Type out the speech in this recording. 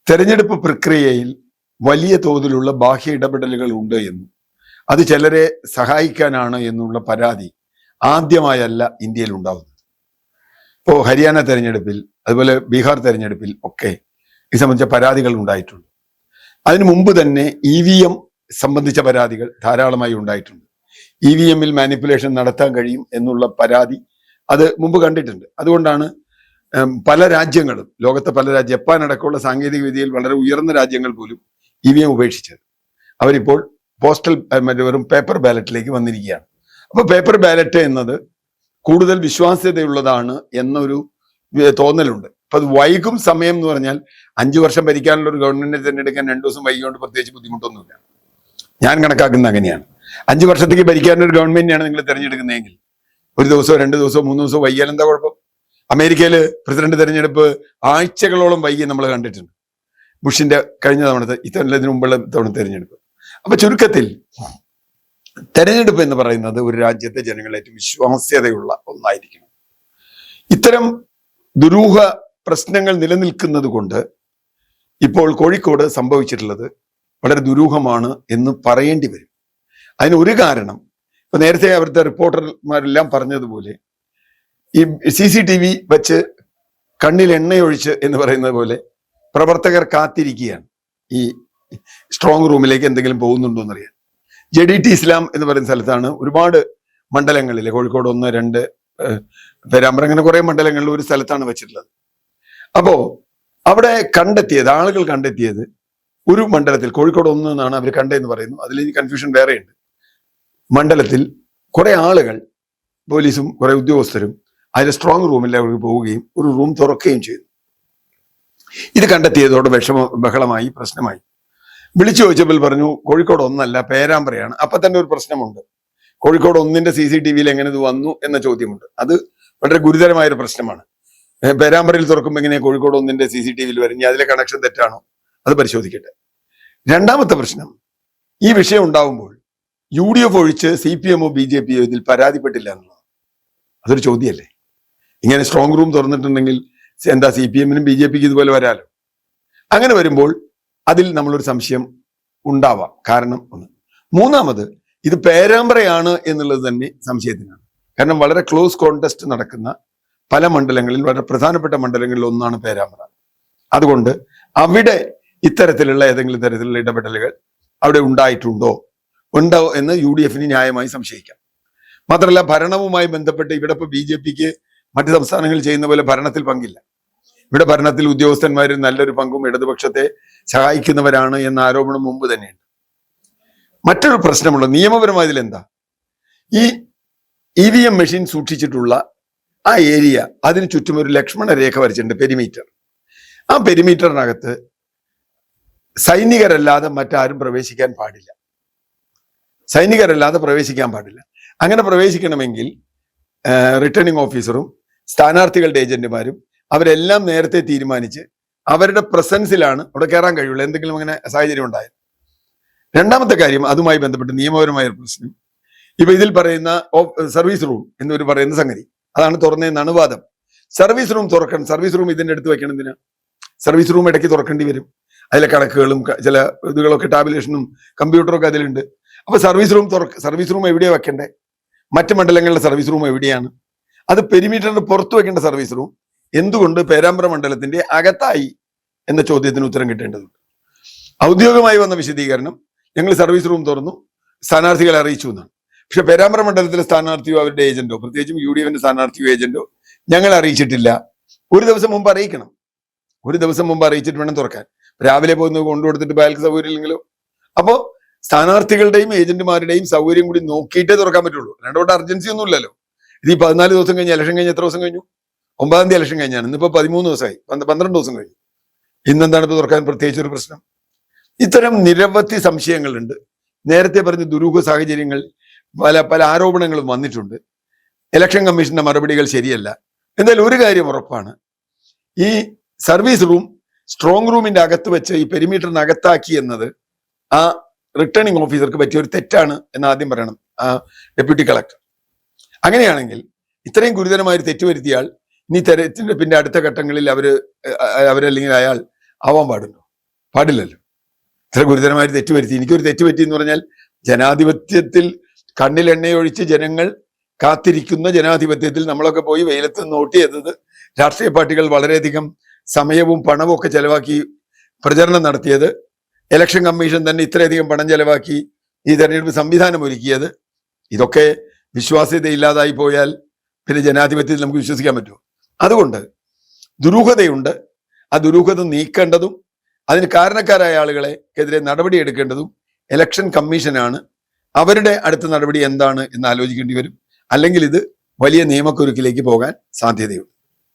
തെരഞ്ഞെടുപ്പ് പ്രക്രിയയിൽ വലിയ തോതിലുള്ള ബാഹ്യ ഇടപെടലുകൾ ഉണ്ട് എന്നും അത് ചിലരെ സഹായിക്കാനാണ് എന്നുള്ള പരാതി ആദ്യമായല്ല ഇന്ത്യയിൽ ഉണ്ടാവുന്നത്. ഇപ്പോൾ ഹരിയാന തെരഞ്ഞെടുപ്പിൽ, അതുപോലെ ബീഹാർ തെരഞ്ഞെടുപ്പിൽ ഒക്കെ ഇത് സംബന്ധിച്ച പരാതികൾ ഉണ്ടായിട്ടുണ്ട്. അതിനു മുമ്പ് തന്നെ EVM സംബന്ധിച്ച പരാതികൾ ധാരാളമായി ഉണ്ടായിട്ടുണ്ട്. EVM-ൽ മാനിപ്പുലേഷൻ നടത്താൻ കഴിയും എന്നുള്ള പരാതി അത് മുമ്പ് കണ്ടിട്ടുണ്ട്. അതുകൊണ്ടാണ് പല രാജ്യങ്ങളും, ലോകത്തെ പല ജപ്പാൻ അടക്കമുള്ള സാങ്കേതിക വിദ്യയിൽ വളരെ ഉയർന്ന രാജ്യങ്ങൾ പോലും EVM ഉപേക്ഷിച്ചത്. അവരിപ്പോൾ പോസ്റ്റൽ വെറും പേപ്പർ ബാലറ്റിലേക്ക് വന്നിരിക്കുകയാണ്. അപ്പൊ പേപ്പർ ബാലറ്റ് എന്നത് കൂടുതൽ വിശ്വാസ്യതയുള്ളതാണ് എന്നൊരു തോന്നലുണ്ട്. അപ്പൊ അത് വൈകും സമയം എന്ന് പറഞ്ഞാൽ 5 വർഷം ഭരിക്കാനുള്ള ഒരു ഗവൺമെന്റിനെ തിരഞ്ഞെടുക്കാൻ 2 ദിവസം വൈകിക്കൊണ്ട് പ്രത്യേകിച്ച് ബുദ്ധിമുട്ടൊന്നുമില്ല. ഞാൻ കണക്കാക്കുന്നത് അങ്ങനെയാണ്. 5 വർഷത്തേക്ക് ഭരിക്കാനുള്ള ഒരു ഗവൺമെന്റിനെയാണ് നിങ്ങൾ തിരഞ്ഞെടുക്കുന്നതെങ്കിൽ 1 ദിവസമോ 2 ദിവസമോ 3 ദിവസമോ വൈകിയാൽ എന്താ കുഴപ്പം? അമേരിക്കയില് പ്രസിഡന്റ് തെരഞ്ഞെടുപ്പ് ആഴ്ചകളോളം വൈകി നമ്മൾ കണ്ടിട്ടുണ്ട്. ബുഷിന്റെ കഴിഞ്ഞ തവണത്തെ, ഇതിനു മുമ്പുള്ള തവണ തെരഞ്ഞെടുപ്പ്. അപ്പൊ ചുരുക്കത്തിൽ തെരഞ്ഞെടുപ്പ് എന്ന് പറയുന്നത് ഒരു രാജ്യത്തെ ജനങ്ങളെ ഏറ്റവും വിശ്വാസ്യതയുള്ള ഒന്നായിരിക്കണം. ഇത്തരം ദുരൂഹ പ്രശ്നങ്ങൾ നിലനിൽക്കുന്നത് കൊണ്ട് ഇപ്പോൾ കോഴിക്കോട് സംഭവിച്ചിട്ടുള്ളത് വളരെ ദുരൂഹമാണ് എന്ന് പറയേണ്ടി വരും. അതിന് ഒരു കാരണം, ഇപ്പൊ നേരത്തെ അവിടുത്തെ റിപ്പോർട്ടർമാരെല്ലാം പറഞ്ഞതുപോലെ, ഈ CCTV വെച്ച് കണ്ണിൽ എണ്ണയൊഴിച്ച് എന്ന് പറയുന്നത് പോലെ പ്രവർത്തകർ കാത്തിരിക്കുകയാണ് ഈ സ്ട്രോങ് റൂമിലേക്ക് എന്തെങ്കിലും പോകുന്നുണ്ടോ എന്നറിയാൻ. JDT ഇസ്ലാം എന്ന് പറയുന്ന സ്ഥലത്താണ് ഒരുപാട് മണ്ഡലങ്ങളിൽ, കോഴിക്കോട് 1, 2, പേരാമ്പ്ര, അങ്ങനെ കുറെ മണ്ഡലങ്ങളിൽ ഒരു സ്ഥലത്താണ് വെച്ചിട്ടുള്ളത്. അപ്പോ അവിടെ ആളുകൾ കണ്ടെത്തിയത് ഒരു മണ്ഡലത്തിൽ, കോഴിക്കോട് 1 എന്നാണ് അവർ കണ്ടതെന്ന് പറയുന്നു. അതിൽ ഇനി കൺഫ്യൂഷൻ വേറെയുണ്ട്. മണ്ഡലത്തിൽ കുറെ ആളുകൾ, പോലീസും കുറെ ഉദ്യോഗസ്ഥരും അതിലെ സ്ട്രോങ് റൂമിൽ അവർക്ക് പോവുകയും ഒരു റൂം തുറക്കുകയും ചെയ്തു. ഇത് കണ്ടെത്തിയതോടെ ബഹളമായി, പ്രശ്നമായി. വിളിച്ചു ചോദിച്ചപ്പോൾ പറഞ്ഞു കോഴിക്കോട് 1 അല്ല, പേരാമ്പ്രയാണ്. അപ്പൊ തന്നെ ഒരു പ്രശ്നമുണ്ട്. കോഴിക്കോട് 1-ന്റെ CCTV-യിൽ എങ്ങനെ ഇത് വന്നു എന്ന ചോദ്യമുണ്ട്. അത് വളരെ ഗുരുതരമായൊരു പ്രശ്നമാണ്. പേരാമ്പ്രയിൽ തുറക്കുമ്പോൾ എങ്ങനെയാ കോഴിക്കോട് 1-ന്റെ CCTV-യിൽ വരും? അതിലെ കണക്ഷൻ തെറ്റാണോ? അത് പരിശോധിക്കട്ടെ. രണ്ടാമത്തെ പ്രശ്നം, ഈ വിഷയം ഉണ്ടാവുമ്പോൾ UDF ഒഴിച്ച് CPM-ഓ BJP-യോ ഇതിൽ പരാതിപ്പെട്ടില്ല എന്നുള്ളത്. അതൊരു ചോദ്യമല്ലേ? ഇങ്ങനെ സ്ട്രോങ് റൂം തുറന്നിട്ടുണ്ടെങ്കിൽ എന്താ CPM-നും BJP-ക്കും ഇതുപോലെ വരാലോ? അങ്ങനെ വരുമ്പോൾ അതിൽ നമ്മളൊരു സംശയം ഉണ്ടാവാം. കാരണം ഒന്ന്. മൂന്നാമത്, ഇത് പേരാമ്പ്രയാണ് എന്നുള്ളത് തന്നെ സംശയത്തിനാണ്. കാരണം വളരെ ക്ലോസ് കോൺടെസ്റ്റ് നടക്കുന്ന പല മണ്ഡലങ്ങളിൽ, വളരെ പ്രധാനപ്പെട്ട മണ്ഡലങ്ങളിൽ ഒന്നാണ് പേരാമ്പ്ര. അതുകൊണ്ട് അവിടെ ഇത്തരത്തിലുള്ള ഏതെങ്കിലും തരത്തിലുള്ള ഇടപെടലുകൾ അവിടെ ഉണ്ടായിട്ടുണ്ടോ എന്ന് UDF-ന് ന്യായമായി സംശയിക്കാം. മാത്രമല്ല, ഭരണവുമായി ബന്ധപ്പെട്ട് ഇവിടെ ഇപ്പോൾ BJP-ക്ക് മറ്റു സംസ്ഥാനങ്ങളിൽ ചെയ്യുന്ന പോലെ ഭരണത്തിൽ പങ്കില്ല. ഇവിടെ ഭരണത്തിൽ ഉദ്യോഗസ്ഥന്മാർ നല്ലൊരു പങ്കും ഇടതുപക്ഷത്തെ സഹായിക്കുന്നവരാണ് എന്ന ആരോപണം മുമ്പ് തന്നെയുണ്ട്. മറ്റൊരു പ്രശ്നമുള്ള നിയമപരമായതിൽ എന്താ, ഈ EVM മെഷീൻ സൂക്ഷിച്ചിട്ടുള്ള ആ ഏരിയ, അതിന് ചുറ്റും ഒരു ലക്ഷ്മണ രേഖ വരച്ചിട്ടുണ്ട്, പെരിമീറ്റർ. ആ പെരിമീറ്ററിനകത്ത് സൈനികരല്ലാതെ മറ്റാരും പ്രവേശിക്കാൻ പാടില്ല. അങ്ങനെ പ്രവേശിക്കണമെങ്കിൽ റിട്ടേണിംഗ് ഓഫീസറും സ്ഥാനാർത്ഥികളുടെ ഏജന്റുമാരും അവരെല്ലാം നേരത്തെ തീരുമാനിച്ച് അവരുടെ പ്രസൻസിലാണ് അവിടെ കയറാൻ കഴിയുള്ളൂ, എന്തെങ്കിലും അങ്ങനെ സാഹചര്യം ഉണ്ടായത്. രണ്ടാമത്തെ കാര്യം, അതുമായി ബന്ധപ്പെട്ട് നിയമപരമായ ഒരു പ്രശ്നം, ഇപ്പൊ ഇതിൽ പറയുന്ന സർവീസ് റൂം എന്നൊരു പറയുന്ന സംഗതി, അതാണ് തുറന്നതെന്നാണ് വാദം. സർവീസ് റൂം തുറക്കണം, സർവീസ് റൂം ഇതിന്റെ അടുത്ത് വെക്കണം. എന്തിനാ? സർവീസ് റൂം ഇടയ്ക്ക് തുറക്കേണ്ടി വരും. അതിലെ കണക്കുകളും ചില ഇതുകളൊക്കെ, ടാബുലേഷനും കമ്പ്യൂട്ടറൊക്കെ അതിലുണ്ട്. അപ്പൊ സർവീസ് റൂം എവിടെയാ വെക്കണ്ടേ? മറ്റു മണ്ഡലങ്ങളിലെ സർവീസ് റൂം എവിടെയാണ്? അത് പെരിമീറ്ററിന് പുറത്തു വെക്കേണ്ട സർവീസ് റൂം എന്തുകൊണ്ട് പേരാമ്പ്ര മണ്ഡലത്തിന്റെ അകത്തായി എന്ന ചോദ്യത്തിന് ഉത്തരം കിട്ടേണ്ടതുണ്ട്. ഔദ്യോഗികമായി വന്ന വിശദീകരണം, ഞങ്ങൾ സർവീസ് റൂം തുറന്നു, സ്ഥാനാർത്ഥികളെ അറിയിച്ചു എന്നാണ്. പക്ഷെ പേരാമ്പ്ര മണ്ഡലത്തിലെ സ്ഥാനാർത്ഥിയോ അവരുടെ ഏജന്റോ, പ്രത്യേകിച്ചും UDF-ന്റെ സ്ഥാനാർത്ഥിയോ ഏജന്റോ ഞങ്ങൾ അറിയിച്ചിട്ടില്ല. ഒരു ദിവസം മുമ്പ് അറിയിക്കണം. ഒരു ദിവസം മുമ്പ് അറിയിച്ചിട്ട് വേണം തുറക്കാൻ. രാവിലെ പോയി കൊണ്ടുകൊടുത്തിട്ട് അയാൾക്ക് സൗകര്യം ഇല്ലെങ്കിലോ? അപ്പോ സ്ഥാനാർത്ഥികളുടെയും ഏജന്റുമാരുടെയും സൗകര്യം കൂടി നോക്കിയിട്ടേ തുറക്കാൻ പറ്റുള്ളൂ. രണ്ടോട്ട് അർജൻസി ഒന്നും ഇല്ലല്ലോ. ഇത് ഈ 14 ദിവസം കഴിഞ്ഞ്, ഇലക്ഷൻ കഴിഞ്ഞ് എത്ര ദിവസം കഴിഞ്ഞു? 9-ാം തീയതി ഇലക്ഷൻ കഴിഞ്ഞാണ്. ഇന്നിപ്പോ 13 ദിവസമായി, 12 ദിവസം കഴിഞ്ഞു. ഇന്നെന്താണ് ഇപ്പൊ തുറക്കാൻ പ്രത്യേകിച്ച് ഒരു പ്രശ്നം? ഇത്തരം നിരവധി സംശയങ്ങളുണ്ട്. നേരത്തെ പറഞ്ഞ ദുരൂഹ സാഹചര്യങ്ങൾ, പല ആരോപണങ്ങളും വന്നിട്ടുണ്ട്. ഇലക്ഷൻ കമ്മീഷന്റെ മറുപടികൾ ശരിയല്ല. എന്തായാലും ഒരു കാര്യം ഉറപ്പാണ്, ഈ സർവീസ് റൂം സ്ട്രോങ് റൂമിന്റെ അകത്ത് വെച്ച് ഈ പെരിമീറ്ററിനകത്താക്കി എന്നത് ആ റിട്ടേണിംഗ് ഓഫീസർക്ക് പറ്റിയ ഒരു തെറ്റാണ് എന്ന് ആദ്യം പറയണം, ഡെപ്യൂട്ടി കളക്ടർ. അങ്ങനെയാണെങ്കിൽ ഇത്രയും ഗുരുതരമായ ഒരു തെറ്റ് വരുത്തിയാൽ ഇനി തെരഞ്ഞെടുപ്പിന്റെ അടുത്ത ഘട്ടങ്ങളിൽ അവരല്ലെങ്കിൽ അയാൾ ആവാൻ പാടുണ്ടോ? പാടില്ലല്ലോ. ഇത്ര ഗുരുതരമായ തെറ്റ് വരുത്തി, എനിക്കൊരു തെറ്റ് പറ്റി എന്ന് പറഞ്ഞാൽ, ജനാധിപത്യത്തിൽ കണ്ണിൽ എണ്ണയൊഴിച്ച് ജനങ്ങൾ കാത്തിരിക്കുന്ന ജനാധിപത്യത്തിൽ നമ്മളൊക്കെ പോയി വെയിലത്ത് നോട്ട് ചെയ്തത്, രാഷ്ട്രീയ പാർട്ടികൾ വളരെയധികം സമയവും പണവും ഒക്കെ ചെലവാക്കി പ്രചരണം നടത്തിയത്, ഇലക്ഷൻ കമ്മീഷൻ തന്നെ ഇത്രയധികം പണം ചെലവാക്കി ഈ തെരഞ്ഞെടുപ്പ് സംവിധാനം ഒരുക്കിയത്, ഇതൊക്കെ വിശ്വാസ്യത ഇല്ലാതായി പോയാൽ പിന്നെ ജനാധിപത്യത്തിൽ നമുക്ക് വിശ്വസിക്കാൻ പറ്റുമോ? അതുകൊണ്ട് ദുരൂഹതയുണ്ട്. ആ ദുരൂഹത നീക്കേണ്ടതും അതിന് കാരണക്കാരായ ആളുകളെക്കെതിരെ നടപടി എടുക്കേണ്ടതും ഇലക്ഷൻ കമ്മീഷനാണ്. അവരുടെ അടുത്ത നടപടി എന്താണ് എന്ന് ആലോചിക്കേണ്ടി വരും. അല്ലെങ്കിൽ ഇത് വലിയ നിയമക്കുരുക്കിലേക്ക് പോകാൻ സാധ്യതയുണ്ട്.